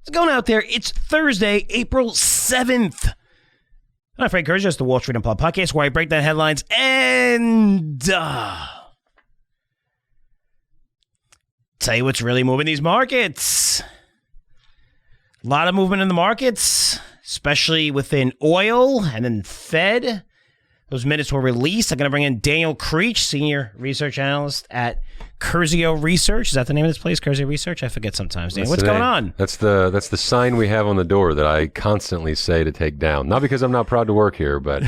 What's going out there? It's Thursday, April 7th. I'm Frank Curzio, it's the Wall Street Unplugged podcast where I break down headlines and tell you what's really moving these markets. A lot of movement in the markets, especially within oil and then Fed. Those minutes were released. I'm going to bring in Daniel Creech, senior research analyst at Curzio Research. Is that the name of this place, Curzio Research? I forget sometimes. Dan, what's going on? That's the sign we have on the door that I constantly say to take down. Not because I'm not proud to work here, but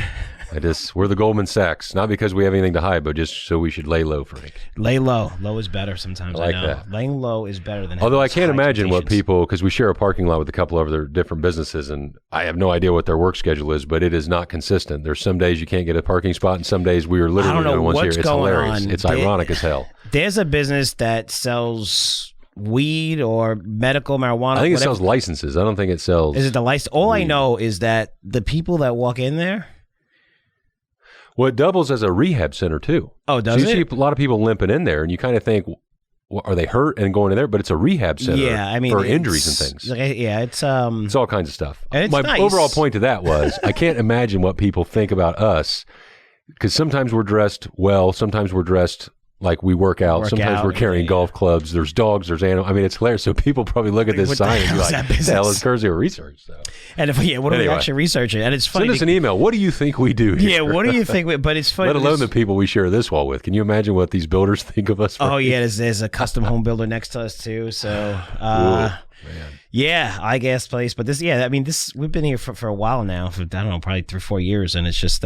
we're the Goldman Sachs. Not because we have anything to hide, but just so we should lay low, Frank. Lay low. Low is better sometimes. I like know. that. Laying low is better than. Although I can't imagine what people, because we share a parking lot with a couple of other different businesses, and I have no idea what their work schedule is, but it is not consistent. There's some days you can't get a parking spot, and some days we are literally the only ones here. It's hilarious. It's ironic as hell. There's a business that sells weed or medical marijuana. I think it sells licenses. I don't think it sells. Is it the license? All weed. I know is that the people that walk in there. Well, it doubles as a rehab center too. Oh, does it? You see a lot of people limping in there, and you kind of think, well, are they hurt and going in there? But it's a rehab center. Yeah, I mean, for injuries and things. Yeah, it's all kinds of stuff. My nice. Overall point to that was I can't imagine what people think about us, because sometimes we're dressed well, sometimes we're dressed like we work out. Sometimes we're carrying golf clubs. There's dogs. There's animals. I mean, it's hilarious. So people probably look at this sign and be like, "What the hell is Curzio Research?" So. And what are we actually researching? And it's funny. Send us an email. What do you think we do here? Yeah, what do you think? But it's funny. Let alone the people we share this wall with. Can you imagine what these builders think of us? Oh yeah, there's a custom home builder next to us too. So. Yeah, iGas place. But we've been here for a while now. For, I don't know, probably 3-4 years, and it's just.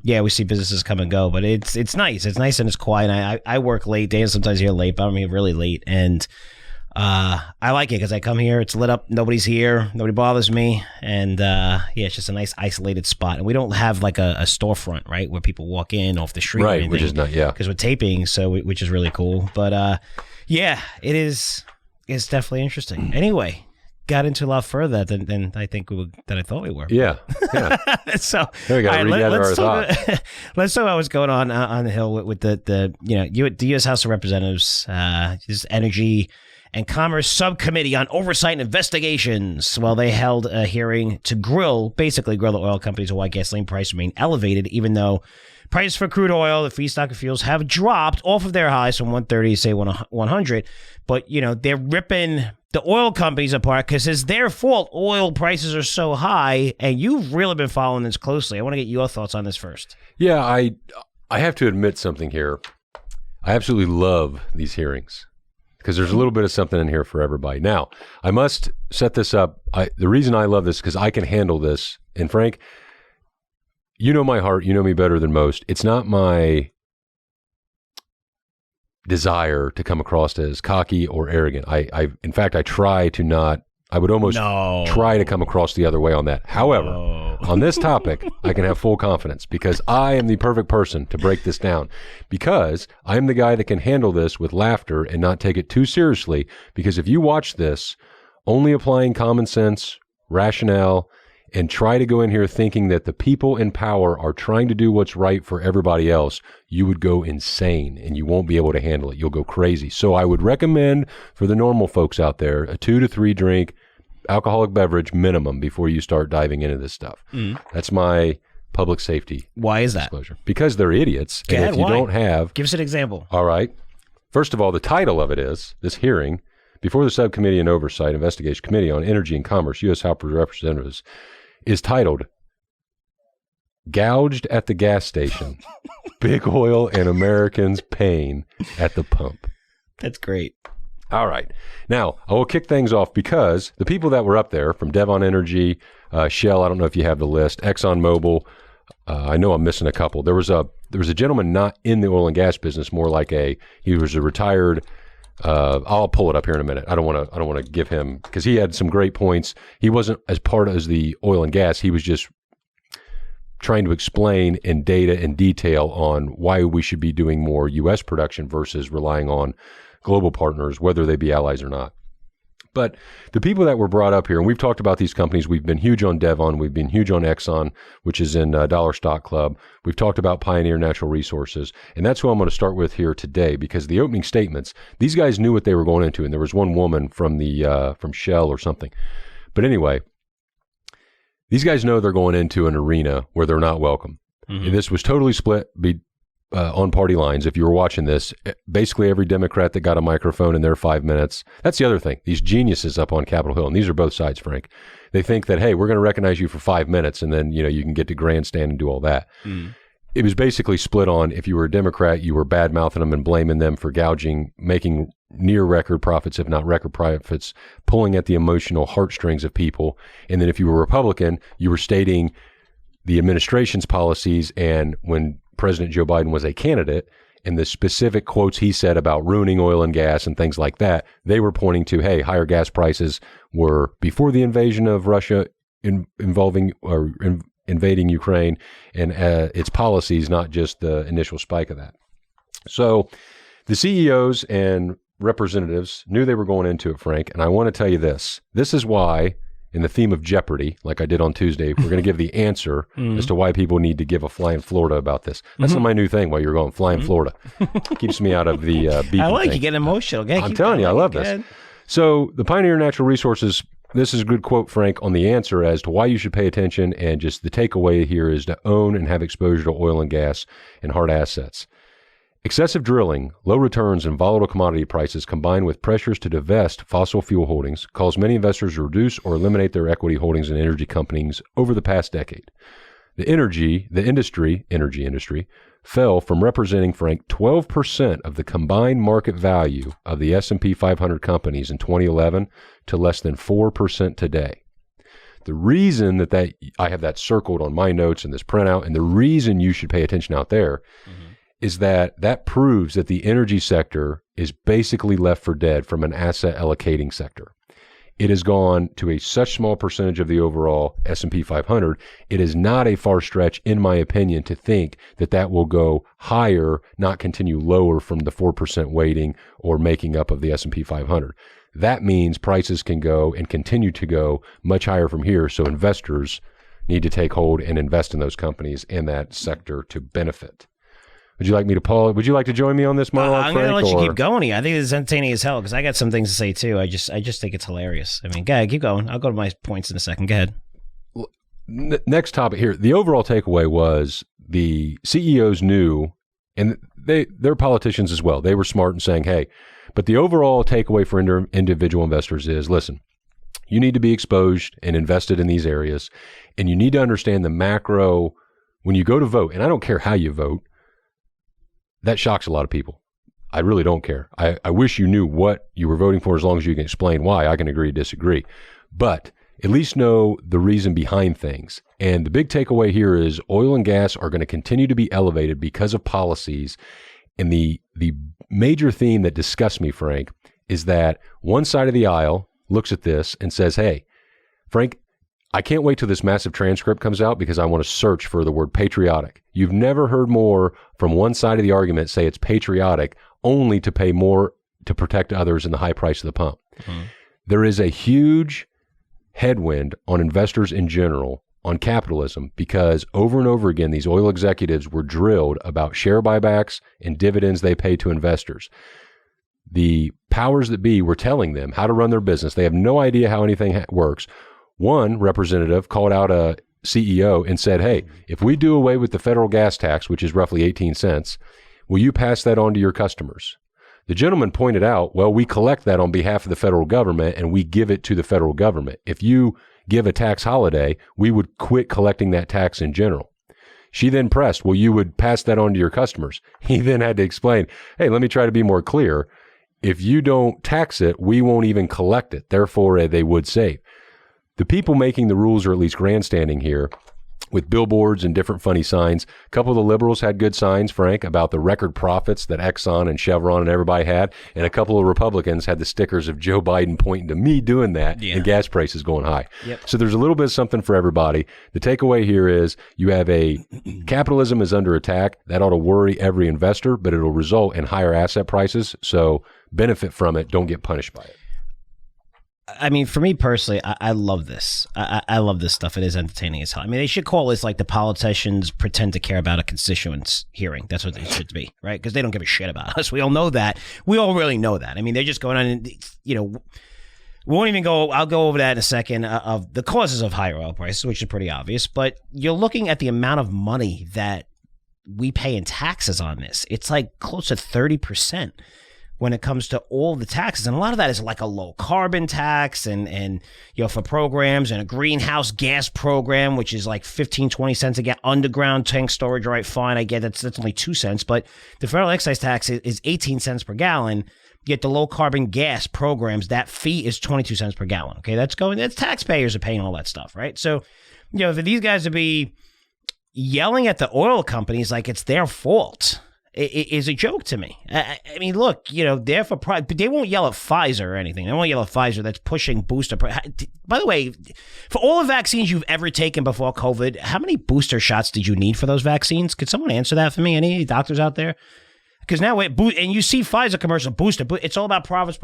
Yeah, we see businesses come and go, but it's nice. It's nice and it's quiet. And I work late. Dan, sometimes you're late, but I'm here really late. And I like it because I come here. It's lit up. Nobody's here. Nobody bothers me. And it's just a nice isolated spot. And we don't have like a storefront, right, where people walk in off the street. Right, which is not, because we're taping, which is really cool. But it is. It's definitely interesting. Anyway. Got into a lot further than I think than I thought we were. Yeah. So we got to regather our thoughts. Let's talk about what's going on the Hill with the U.S. House of Representatives, Energy and Commerce Subcommittee on Oversight and Investigations. Well, they held a hearing to grill the oil companies on why gasoline prices remain elevated, even though prices for crude oil, the feedstock of fuels, have dropped off of their highs from 130 to say 100. But they're ripping the oil companies apart because it's their fault oil prices are so high, and you've really been following this closely. I want to get your thoughts on this first. Yeah, I have to admit something here. I absolutely love these hearings because there's a little bit of something in here for everybody. Now, I must set this up. The reason I love this is because I can handle this. And Frank, you know my heart. You know me better than most. It's not my desire to come across as cocky or arrogant. In fact, I try to not. I would almost try to come across the other way on that. However, on this topic, I can have full confidence because I am the perfect person to break this down, because I am the guy that can handle this with laughter and not take it too seriously. Because if you watch this, only applying common sense, rationale, and try to go in here thinking that the people in power are trying to do what's right for everybody else, you would go insane and you won't be able to handle it. You'll go crazy. So I would recommend for the normal folks out there, a 2 to 3 drink alcoholic beverage minimum before you start diving into this stuff. That's my public safety. Why is that? Disclosure. Because they're idiots. Go ahead, if you don't have... Give us an example. All right. First of all, the title of it is, this hearing, before the Subcommittee on Oversight Investigation Committee on Energy and Commerce, U.S. House of Representatives, is titled Gouged at the Gas Station, Big Oil and Americans Paying at the Pump. That's great. All right. Now, I will kick things off because the people that were up there from Devon Energy, Shell, I don't know if you have the list, ExxonMobil, I know I'm missing a couple. There was a gentleman not in the oil and gas business, more like he was a retired I'll pull it up here in a minute. I don't want to give him, because he had some great points. He wasn't as part as the oil and gas. He was just trying to explain in data and detail on why we should be doing more U.S. production versus relying on global partners, whether they be allies or not. But the people that were brought up here, and we've talked about these companies, we've been huge on Devon, we've been huge on Exxon, which is in Dollar Stock Club. We've talked about Pioneer Natural Resources, and that's who I'm going to start with here today, because the opening statements, these guys knew what they were going into, and there was one woman from from Shell or something. But anyway, these guys know they're going into an arena where they're not welcome. Mm-hmm. This was totally split on party lines. If you were watching this, basically every Democrat that got a microphone in their 5 minutes. That's the other thing. These geniuses up on Capitol Hill, and these are both sides, Frank. They think that, hey, we're going to recognize you for 5 minutes, and then you can get to grandstand and do all that. Mm. It was basically split on, if you were a Democrat, you were bad-mouthing them and blaming them for gouging, making near record profits, if not record profits, pulling at the emotional heartstrings of people. And then if you were a Republican, you were stating the administration's policies, and when President Joe Biden was a candidate, and the specific quotes he said about ruining oil and gas and things like that, they were pointing to, hey, higher gas prices were before the invasion of Russia invading Ukraine, and its policies, not just the initial spike of that. So the CEOs and representatives knew they were going into it, Frank, and I want to tell you this. This is why, in the theme of Jeopardy, like I did on Tuesday, we're going to give the answer as to why people need to give a flying Florida about this. That's not my new thing while you're going flying Florida. Keeps me out of the beeping I like thing. You get emotional. I'm telling you, I love this. So the Pioneer Natural Resources, this is a good quote, Frank, on the answer as to why you should pay attention, and just the takeaway here is to own and have exposure to oil and gas and hard assets. Excessive drilling, low returns, and volatile commodity prices combined with pressures to divest fossil fuel holdings cause many investors to reduce or eliminate their equity holdings in energy companies over the past decade. The energy industry fell from representing, Frank, 12% of the combined market value of the S&P 500 companies in 2011 to less than 4% today. The reason that I have that circled on my notes in this printout, and the reason you should pay attention out there, is that proves that the energy sector is basically left for dead from an asset allocating sector. It has gone to a such small percentage of the overall S&P 500. It is not a far stretch, in my opinion, to think that will go higher, not continue lower from the 4% weighting or making up of the S&P 500. That means prices can go and continue to go much higher from here. So investors need to take hold and invest in those companies and that sector to benefit. Would you like me to, Paul? Would you like to join me on this monologue, I'm going to let you keep going here. I think it's entertaining as hell because I got some things to say too. I just think it's hilarious. I mean, go ahead, keep going. I'll go to my points in a second. Go ahead. Next topic here. The overall takeaway was the CEOs knew, and they're politicians as well. They were smart in saying, hey, but the overall takeaway for individual investors is, listen, you need to be exposed and invested in these areas, and you need to understand the macro when you go to vote. And I don't care how you vote. That shocks a lot of people. I really don't care. I wish you knew what you were voting for, as long as you can explain why. I can agree, disagree. But at least know the reason behind things. And the big takeaway here is oil and gas are going to continue to be elevated because of policies. And the major theme that disgusts me, Frank, is that one side of the aisle looks at this and says, hey, Frank, I can't wait till this massive transcript comes out because I want to search for the word patriotic. You've never heard more from one side of the argument say it's patriotic only to pay more to protect others in the high price of the pump. Mm-hmm. There is a huge headwind on investors in general on capitalism because over and over again, these oil executives were drilled about share buybacks and dividends they pay to investors. The powers that be were telling them how to run their business. They have no idea how anything works. One representative called out a CEO and said, hey, if we do away with the federal gas tax, which is roughly 18 cents, will you pass that on to your customers? The gentleman pointed out, well, we collect that on behalf of the federal government and we give it to the federal government. If you give a tax holiday, we would quit collecting that tax in general. She then pressed, well, you would pass that on to your customers. He then had to explain, hey, let me try to be more clear. If you don't tax it, we won't even collect it. Therefore, they would save. The people making the rules are at least grandstanding here with billboards and different funny signs. A couple of the liberals had good signs, Frank, about the record profits that Exxon and Chevron and everybody had. And a couple of Republicans had the stickers of Joe Biden pointing to me doing that and gas prices going high. Yep. So there's a little bit of something for everybody. The takeaway here is you have capitalism is under attack. That ought to worry every investor, but it'll result in higher asset prices. So benefit from it. Don't get punished by it. I mean, for me personally, I love this. I love this stuff. It is entertaining as hell. I mean, they should call this like the politicians pretend to care about a constituents hearing. That's what it should be, right? Because they don't give a shit about us. We all know that. We all really know that. I mean, they're just going on and, we won't even go, I'll go over that in a second, of the causes of higher oil prices, which is pretty obvious. But you're looking at the amount of money that we pay in taxes on this. It's like close to 30%. When it comes to all the taxes. And a lot of that is like a low carbon tax and for programs and a greenhouse gas program, which is like 15, 20 cents to get underground tank storage. Right, fine, I get that's only 2 cents. But the federal excise tax is 18 cents per gallon. Yet the low carbon gas programs, that fee is 22 cents per gallon. Okay, that's taxpayers are paying all that stuff, right? So, for these guys to be yelling at the oil companies like it's their fault, it is a joke to me. I mean, look, they're for pride, but they won't yell at Pfizer or anything. They won't yell at Pfizer that's pushing booster. By the way, for all the vaccines you've ever taken before COVID, how many booster shots did you need for those vaccines? Could someone answer that for me? Any doctors out there? Because now, and you see Pfizer commercial booster, but it's all about profits.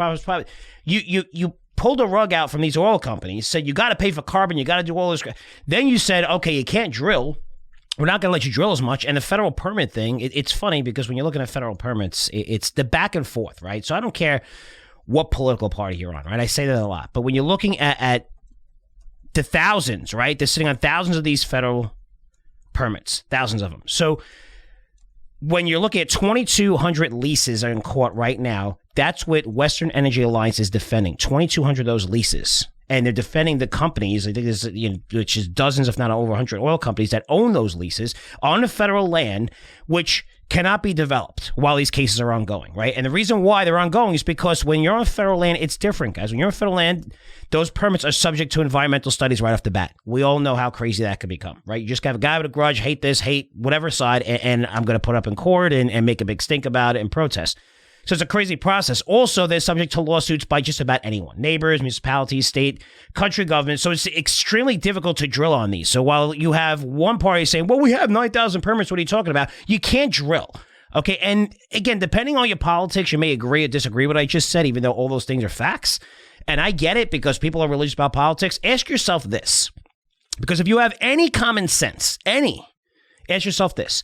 You pulled a rug out from these oil companies, said you got to pay for carbon, you got to do all this. Then you said, okay, you can't drill. We're not going to let you drill as much. And the federal permit thing, it's funny because when you're looking at federal permits, it's the back and forth, right? So I don't care what political party you're on, right? I say that a lot. But when you're looking at the thousands, right? They're sitting on thousands of these federal permits, thousands of them. So when you're looking at 2,200 leases are in court right now, that's what Western Energy Alliance is defending, 2,200 of those leases. And they're defending the companies, I think there's, which is dozens, if not over 100 oil companies that own those leases on the federal land, which cannot be developed while these cases are ongoing, right? And the reason why they're ongoing is because when you're on federal land, it's different, guys. When you're on federal land, those permits are subject to environmental studies right off the bat. We all know how crazy that could become, right? You just have a guy with a grudge, hate this, hate whatever side, and I'm going to put up in court and make a big stink about it and protest. So it's a crazy process. Also, they're subject to lawsuits by just about anyone. Neighbors, municipalities, state, country government. So it's extremely difficult to drill on these. So while you have one party saying, well, we have 9,000 permits, what are you talking about? You can't drill. Okay, and again, depending on your politics, you may agree or disagree with what I just said, even though all those things are facts. And I get it because people are religious about politics. Ask yourself this. Because if you have any common sense, ask yourself this.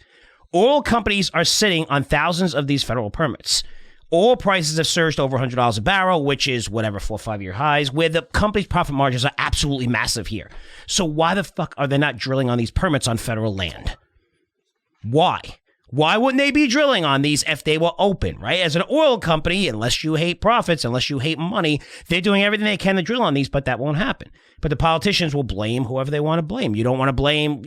Oil companies are sitting on thousands of these federal permits. Oil prices have surged over $100 a barrel, which is whatever, 4 or 5 year highs, where the company's profit margins are absolutely massive here. So why the fuck are they not drilling on these permits on federal land? Why? Why wouldn't they be drilling on these if they were open, right? As an oil company, unless you hate profits, unless you hate money, they're doing everything they can to drill on these, but that won't happen. But the politicians will blame whoever they want to blame. You don't want to blame,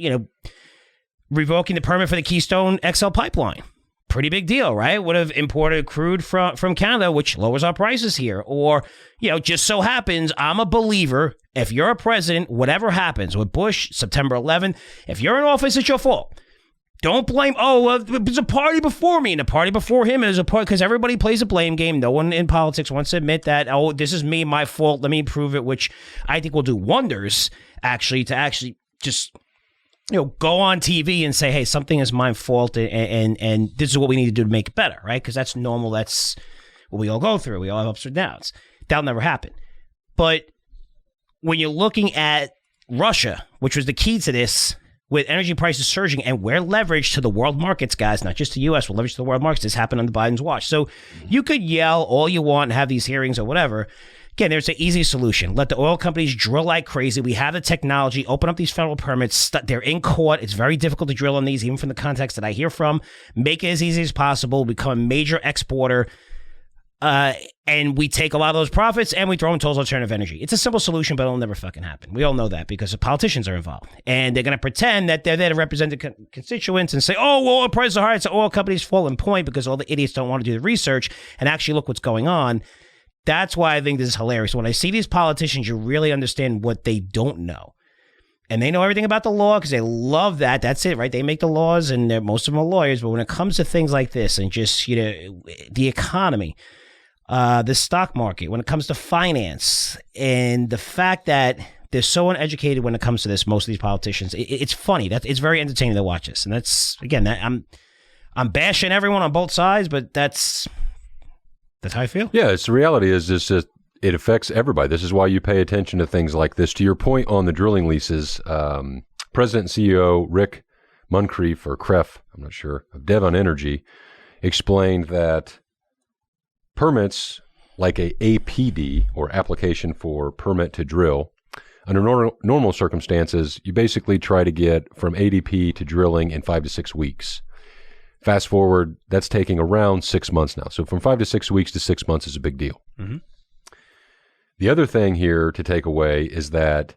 revoking the permit for the Keystone XL pipeline. Pretty big deal, right? Would have imported crude from Canada, which lowers our prices here. Or, just so happens, I'm a believer, if you're a president, whatever happens with Bush, September 11th, if you're in office, it's your fault. Don't blame, it was a party before me and a party before him is a party, because everybody plays a blame game. No one in politics wants to admit that, this is me, my fault, let me prove it, which I think will do wonders, to just go on TV and say, hey, something is my fault and this is what we need to do to make it better, right? Because that's normal. That's what we all go through. We all have ups or downs. That'll never happen. But when you're looking at Russia, which was the key to this, with energy prices surging, and we're leveraged to the world markets, guys, not just the U.S., we're leveraged to the world markets. This happened under Biden's watch. So you could yell all you want and have these hearings or whatever. Again, there's an easy solution. Let the oil companies drill like crazy. We have the technology. Open up these federal permits. They're in court. It's very difficult to drill on these, even from the context that I hear from. Make it as easy as possible. Become a major exporter. And we take a lot of those profits and we throw them towards alternative energy. It's a simple solution, but it'll never fucking happen. We all know that because the politicians are involved. And they're going to pretend that they're there to represent the constituents and say, oil prices are high. It's the oil companies' fault in point because all the idiots don't want to do the research and actually look what's going on. That's why I think this is hilarious. When I see these politicians, you really understand what they don't know. And they know everything about the law because they love that. That's it, right? They make the laws and most of them are lawyers. But when it comes to things like this and just, the economy, the stock market, when it comes to finance, and the fact that they're so uneducated when it comes to this, most of these politicians, it's funny. It's very entertaining to watch this. And that's, again, I'm bashing everyone on both sides, but that's how I feel. Yeah, it's the reality is that it affects everybody. This is why you pay attention to things like this. To your point on the drilling leases, President and CEO Rick Muncrief, or Kref, I'm not sure, of Devon Energy, explained that permits like a APD, or application for permit to drill, under normal circumstances, you basically try to get from ADP to drilling in 5 to 6 weeks. Fast forward, that's taking around 6 months now. So from 5 to 6 weeks to 6 months is a big deal. Mm-hmm. The other thing here to take away is that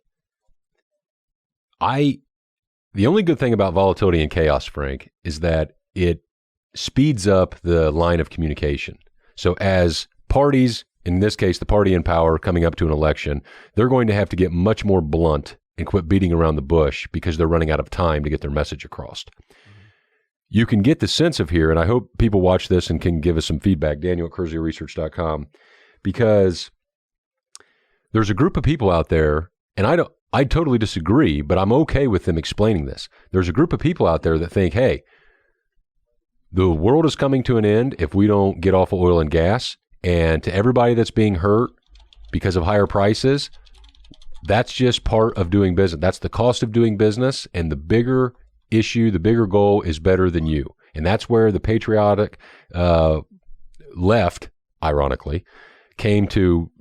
the only good thing about volatility and chaos, Frank, is that it speeds up the line of communication. So as parties, in this case, the party in power coming up to an election, they're going to have to get much more blunt and quit beating around the bush because they're running out of time to get their message across. You can get the sense of here, and I hope people watch this and can give us some feedback, Daniel at CurzioResearch.com, because there's a group of people out there, and I totally disagree, but I'm okay with them explaining this. There's a group of people out there that think, hey, the world is coming to an end if we don't get off of oil and gas, and to everybody that's being hurt because of higher prices, that's just part of doing business. That's the cost of doing business, and the bigger issue, the bigger goal is better than you. And that's where the patriotic left, ironically, came to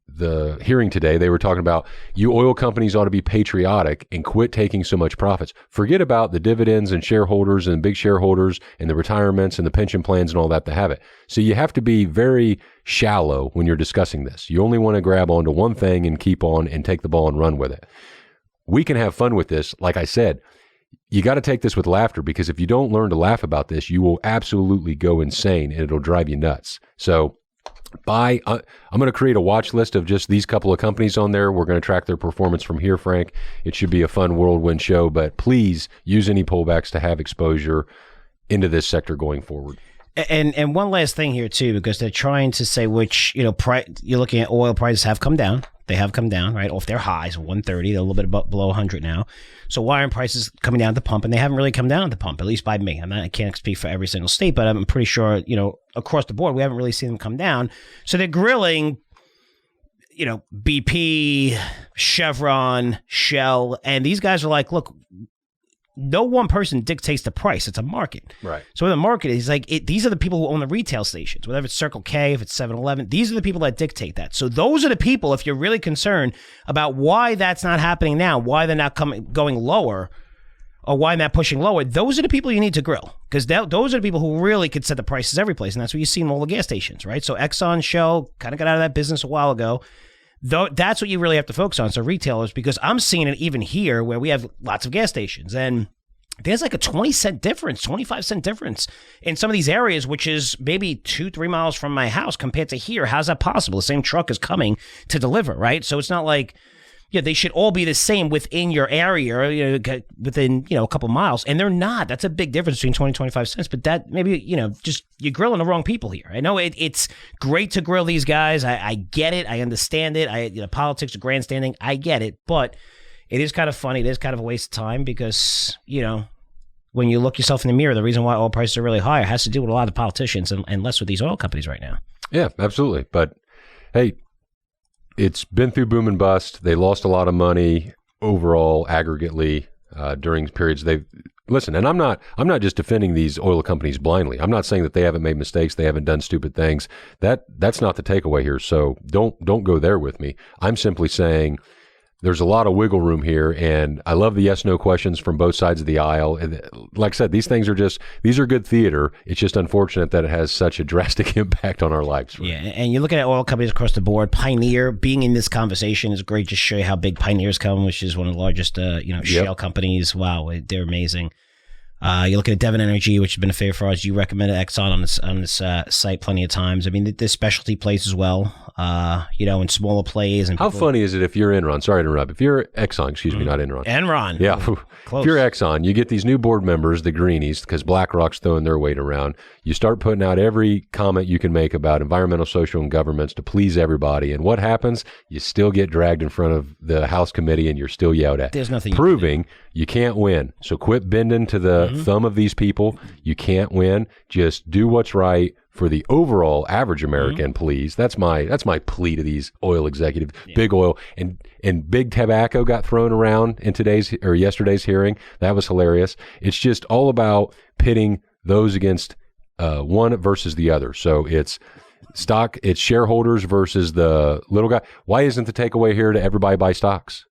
the hearing today. They were talking about, you oil companies ought to be patriotic and quit taking so much profits. Forget about the dividends and shareholders and big shareholders and the retirements and the pension plans and all that to have it. So you have to be very shallow when you're discussing this. You only want to grab onto one thing and keep on and take the ball and run with it. We can have fun with this. Like I said, you got to take this with laughter, because if you don't learn to laugh about this, you will absolutely go insane and it'll drive you nuts. So I'm going to create a watch list of just these couple of companies on there. We're going to track their performance from here, Frank. It should be a fun whirlwind show, but please use any pullbacks to have exposure into this sector going forward. And one last thing here too, because they're trying to say which, you're looking at oil prices have come down. They have come down, right, off their highs, 130. They're a little bit below 100 now. So why aren't prices coming down at the pump? And they haven't really come down at the pump, at least by me. I can't speak for every single state, but I'm pretty sure, across the board, we haven't really seen them come down. So they're grilling, BP, Chevron, Shell, and these guys are like, look, no one person dictates the price. It's a market. Right. So the market is like, these are the people who own the retail stations, whether it's Circle K, if it's 7-Eleven, these are the people that dictate that. So those are the people, if you're really concerned about why that's not happening now, why they're not going lower, or why they're not pushing lower, those are the people you need to grill, because those are the people who really could set the prices every place. And that's what you see in all the gas stations, right? So Exxon, Shell kind of got out of that business a while ago. Though that's what you really have to focus on. So retailers, because I'm seeing it even here where we have lots of gas stations, and there's like a 20-cent difference, 25-cent difference in some of these areas, which is maybe 2-3 miles from my house compared to here. How's that possible? The same truck is coming to deliver, right? So it's not like, they should all be the same within your area, within, a couple miles, and they're not. That's a big difference between 20 and 25 cents, but that maybe, just you're grilling the wrong people here. I know it's great to grill these guys. I get it. I understand it. Politics are grandstanding. I get it, but it is kind of funny. It is kind of a waste of time because, when you look yourself in the mirror, the reason why oil prices are really high has to do with a lot of politicians and less with these oil companies right now. Yeah, absolutely. But hey, it's been through boom and bust. They lost a lot of money overall, aggregately, during periods they've listen. And I'm not just defending these oil companies blindly. I'm not saying that they haven't made mistakes, they haven't done stupid things. That's not the takeaway here. So don't go there with me. I'm simply saying there's a lot of wiggle room here, and I love the yes/no questions from both sides of the aisle. And like I said, these are good theater. It's just unfortunate that it has such a drastic impact on our lives. Right? Yeah, and you're looking at oil companies across the board. Pioneer being in this conversation is great. Just show you how big Pioneer's come, which is one of the largest, shale companies. Wow, they're amazing. You're looking at Devon Energy, which has been a favorite for us. You recommended Exxon on this site plenty of times. I mean, there's specialty plays as well, in smaller plays. And how funny is it if you're Enron? Sorry to interrupt. If you're Exxon, excuse me, not Enron. Enron. Yeah. Close. If you're Exxon, you get these new board members, the greenies, because BlackRock's throwing their weight around. You start putting out every comment you can make about environmental, social, and governments to please everybody. And what happens? You still get dragged in front of the House committee and you're still yelled at. There's nothing proving you can't win. So quit bending to the thumb of these people. You can't win. Just do what's right for the overall average American, please. That's my plea to these oil executives. Big oil and big tobacco got thrown around in yesterday's hearing. That was hilarious. It's just all about pitting those against one versus the other. So it's shareholders versus the little guy. Why isn't the takeaway here to everybody buy stocks?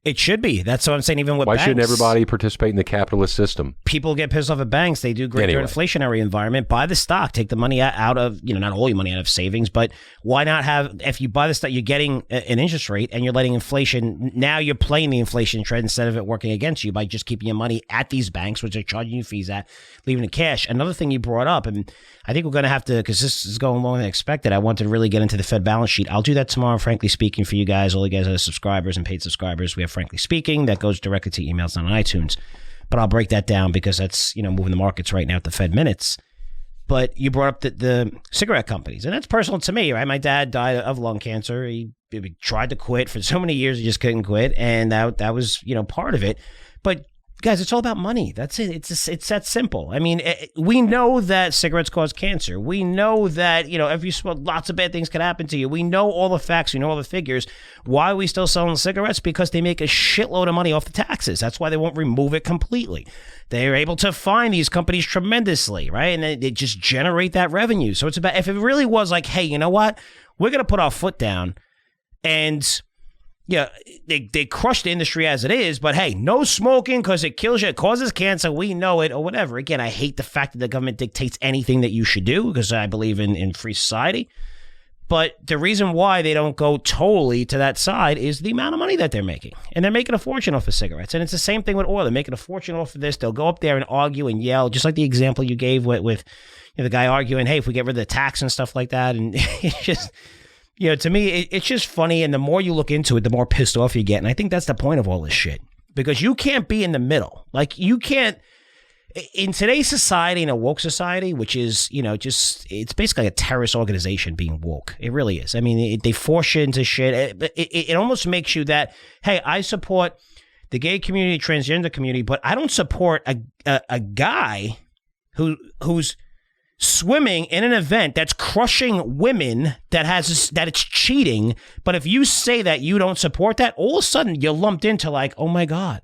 It should be. That's what I'm saying. Even with Why banks, shouldn't everybody participate in the capitalist system? People get pissed off at banks. They do great during inflationary environment. Buy the stock. Take the money out of, not all your money out of savings, but why not have, if you buy the stock, you're getting an interest rate and you're letting inflation, now you're playing the inflation trend instead of it working against you by just keeping your money at these banks, which are charging you fees at, leaving it cash. Another thing you brought up, and I think we're going to have to, because this is going longer than expected, I wanted to really get into the Fed balance sheet. I'll do that tomorrow, Frankly Speaking, for you guys, all you guys that are subscribers and paid subscribers. We have Frankly Speaking. That goes directly to emails, not on iTunes. But I'll break that down because that's, moving the markets right now at the Fed minutes. But you brought up the cigarette companies, and that's personal to me, right? My dad died of lung cancer. He tried to quit for so many years, he just couldn't quit, and that was, part of it. But guys, it's all about money. That's it. It's that simple. I mean, we know that cigarettes cause cancer. We know that, if you smoke, lots of bad things can happen to you. We know all the facts. We know all the figures. Why are we still selling cigarettes? Because they make a shitload of money off the taxes. That's why they won't remove it completely. They're able to fine these companies tremendously, right? And they just generate that revenue. So it's about, if it really was like, hey, you know what? We're going to put our foot down and... Yeah, they crush the industry as it is, but hey, no smoking because it kills you, it causes cancer, we know it, or whatever. Again, I hate the fact that the government dictates anything that you should do because I believe in free society. But the reason why they don't go totally to that side is the amount of money that they're making. And they're making a fortune off of cigarettes. And it's the same thing with oil. They're making a fortune off of this. They'll go up there and argue and yell, just like the example you gave with the guy arguing, hey, if we get rid of the tax and stuff like that. And it's just... to me, it's just funny, and the more you look into it, the more pissed off you get. And I think that's the point of all this shit. Because you can't be in the middle. Like, you can't... In today's society, in a woke society, which is, it's basically a terrorist organization being woke. It really is. I mean, they force you into shit. It almost makes you that, hey, I support the gay community, transgender community, but I don't support a guy who's... swimming in an event that's crushing women, that it's cheating. But if you say that you don't support that, all of a sudden you're lumped into like, oh my God.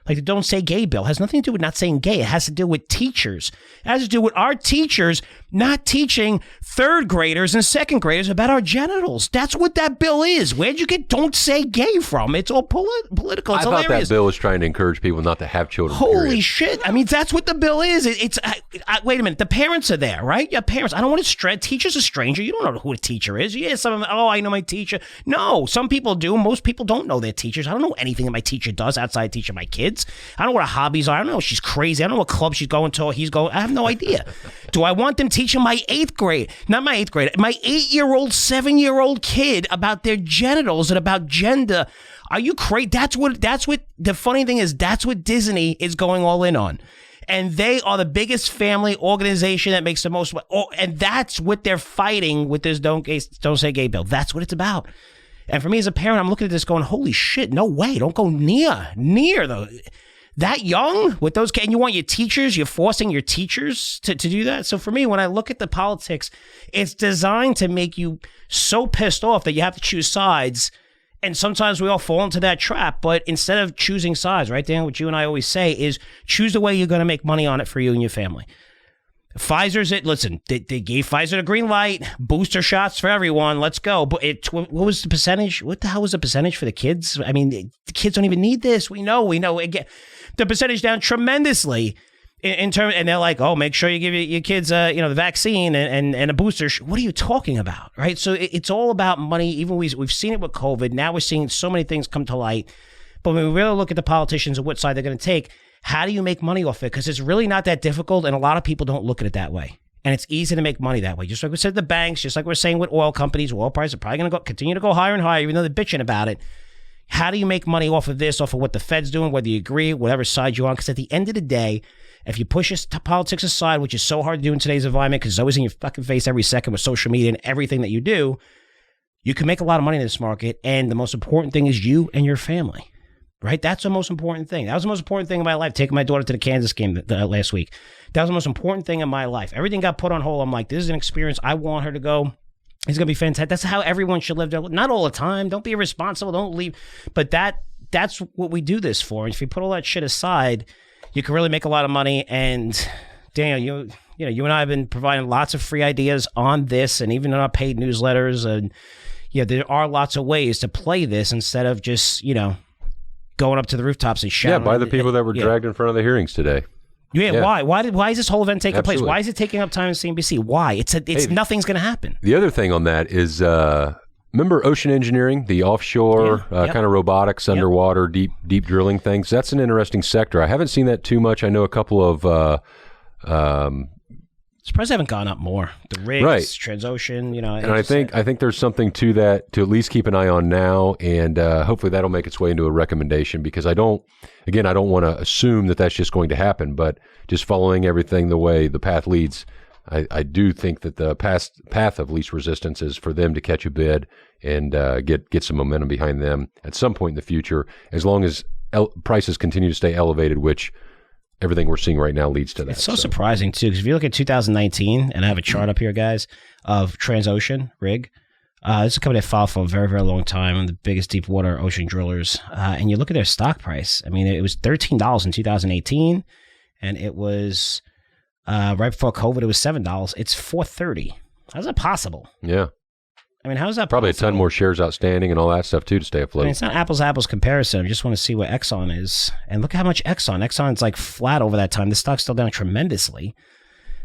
Like the Don't Say Gay bill has nothing to do with not saying gay. It has to do with teachers. It has to do with our teachers not teaching third graders and second graders about our genitals. That's what that bill is. Where'd you get Don't Say Gay from? It's all political. It's hilarious. I thought that bill was trying to encourage people not to have children. Holy shit. I mean, that's what the bill is. Wait a minute. The parents are there, right? Your parents. I don't want to teacher's a stranger. You don't know who a teacher is. Yeah, some of them, I know my teacher. No, some people do. Most people don't know their teachers. I don't know anything that my teacher does outside teaching my kids. I don't know what her hobbies are. I don't know if she's crazy. I don't know what club she's going to or he's going. I have no idea. Do I want them teaching my 8th grade, not my 8th grade, my 8-year-old, 7-year-old kid about their genitals and about gender? Are you crazy? That's what the funny thing is, that's what Disney is going all in on. And they are the biggest family organization that makes the most, and that's what they're fighting with this Don't Say Gay bill. That's what it's about. And for me as a parent, I'm looking at this going, holy shit, no way. Don't go near that young with those kids. And you want your teachers, you're forcing your teachers to do that. So for me, when I look at the politics, it's designed to make you so pissed off that you have to choose sides. And sometimes we all fall into that trap. But instead of choosing sides, right, Dan, what you and I always say is choose the way you're going to make money on it for you and your family. Pfizer's it. Listen, they gave Pfizer the green light. Booster shots for everyone. Let's go. But what was the percentage? What the hell was the percentage for the kids? I mean, the kids don't even need this. We know. Again, the percentage down tremendously in terms. And they're like, oh, make sure you give your kids, the vaccine and a booster. What are you talking about, right? So it's all about money. Even we've seen it with COVID. Now we're seeing so many things come to light. But when we really look at the politicians and what side they're going to take, how do you make money off it? Because it's really not that difficult, and a lot of people don't look at it that way. And it's easy to make money that way. Just like we said, the banks, just like we're saying with oil companies, oil prices are probably going to continue to go higher and higher, even though they're bitching about it. How do you make money off of this, off of what the Fed's doing, whether you agree, whatever side you're on? Because at the end of the day, if you push politics aside, which is so hard to do in today's environment because it's always in your fucking face every second with social media and everything that you do, you can make a lot of money in this market. And the most important thing is you and your family. right? That's the most important thing. That was the most important thing in my life, taking my daughter to the Kansas game last week. That was the most important thing in my life. Everything got put on hold. I'm like, this is an experience. I want her to go. It's going to be fantastic. That's how everyone should live their life. Not all the time. Don't be irresponsible. Don't leave. But that's what we do this for. And if you put all that shit aside, you can really make a lot of money. And Daniel, you and I have been providing lots of free ideas on this, and even in our paid newsletters. And there are lots of ways to play this instead of just, going up to the rooftops and shouting. Yeah, by the people that were dragged in front of the hearings today. Yeah. Why is this whole event taking place? Why is it taking up time in CNBC? Why? Nothing's going to happen. The other thing on that is, remember ocean engineering, the offshore kind of robotics, underwater, deep drilling things? That's an interesting sector. I haven't seen that too much. I know a couple of surprised they haven't gone up more. The rigs, right. Transocean, And I think there's something to that to at least keep an eye on now, and hopefully that'll make its way into a recommendation, because I don't want to assume that that's just going to happen, but just following everything the way the path leads, I do think that the path of least resistance is for them to catch a bid and get some momentum behind them at some point in the future, as long as prices continue to stay elevated, which everything we're seeing right now leads to that. It's so surprising, too, because if you look at 2019, and I have a chart up here, guys, of Transocean rig. This is a company that followed for a very, very long time, one of the biggest deep water ocean drillers. And you look at their stock price. I mean, it was $13 in 2018, and it was right before COVID, it was $7. It's $4.30. How's that possible? Yeah. I mean, how's that probably possible? A ton more shares outstanding and all that stuff, too, to stay afloat. I mean, it's not apples to apples comparison. I just want to see what Exxon is. And look how much Exxon's like flat over that time. The stock's still down tremendously.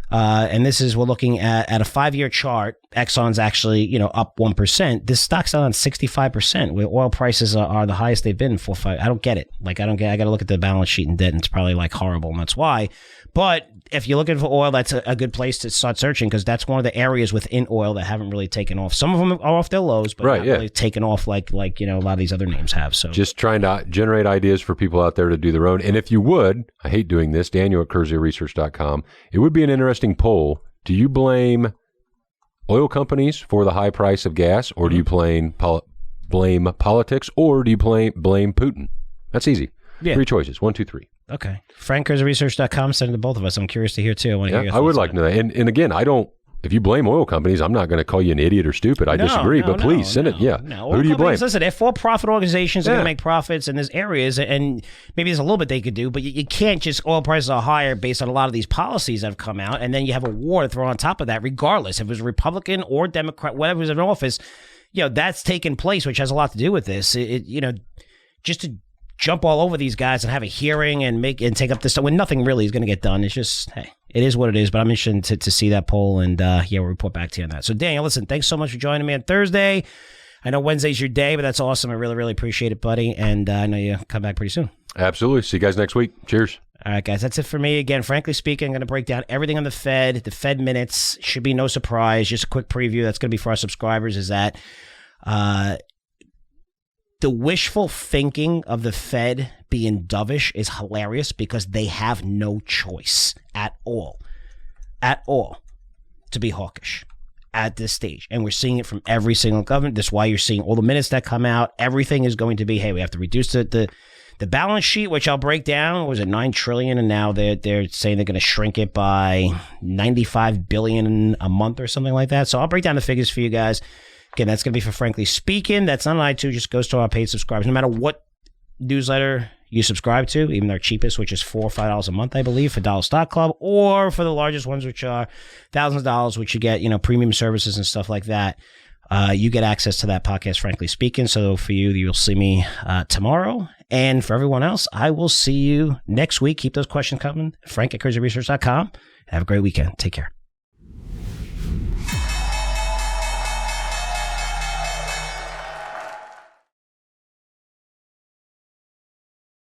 And we're looking at a 5-year chart. Exxon's actually, up 1%. This stock's down 65%, where oil prices are the highest they've been in 4 or 5. I don't get it. I got to look at the balance sheet and debt, and it's probably horrible, and that's why. But if you're looking for oil, that's a good place to start searching, because that's one of the areas within oil that haven't really taken off. Some of them are off their lows, but not really taken off like a lot of these other names have. So just trying to generate ideas for people out there to do their own. And if you would, I hate doing this, Daniel at CurzioResearch.com, it would be an interesting poll. Do you blame oil companies for the high price of gas, or do you blame politics, or do you blame Putin? That's easy. Yeah. 3 choices. 1, 2, 3. Okay. FrankCurzioResearch.com, send it to both of us. I'm curious to hear, too. I want to hear your thoughts. I would like to know that. And again, if you blame oil companies, I'm not going to call you an idiot or stupid. I disagree, but please send it. Yeah. Who do you blame? Listen, they're for-profit organizations. They're going to make profits, and there's areas, and maybe there's a little bit they could do, but you can't just, oil prices are higher based on a lot of these policies that have come out, and then you have a war thrown on top of that, regardless. If it was Republican or Democrat, whatever was in office, that's taken place, which has a lot to do with this. Just to jump all over these guys and have a hearing and take up this stuff when nothing really is going to get done. It's just, hey, it is what it is. But I'm interested to see that poll, and we'll report back to you on that. So Daniel, listen, thanks so much for joining me on Thursday. I know Wednesday's your day, but that's awesome. I really, really appreciate it, buddy. And I know you come back pretty soon. Absolutely. See you guys next week. Cheers. All right, guys, that's it for me. Again, frankly speaking, I'm going to break down everything on the Fed minutes. Should be no surprise. Just a quick preview. That's going to be for our subscribers, is that the wishful thinking of the Fed being dovish is hilarious, because they have no choice at all to be hawkish at this stage. And we're seeing it from every single government. That's why you're seeing all the minutes that come out. Everything is going to be, hey, we have to reduce the balance sheet, which I'll break down. Was it $9 trillion? And now they're saying they're going to shrink it by $95 billion a month or something like that. So I'll break down the figures for you guys. Again, that's going to be for Frankly Speaking. That's not an iTunes. Just goes to our paid subscribers. No matter what newsletter you subscribe to, even our cheapest, which is $4 or $5 a month, I believe, for Dollar Stock Club, or for the largest ones, which are thousands of dollars, which you get, premium services and stuff like that. You get access to that podcast, Frankly Speaking. So for you, you'll see me tomorrow. And for everyone else, I will see you next week. Keep those questions coming. Frank at CurzioResearch.com. Have a great weekend. Take care.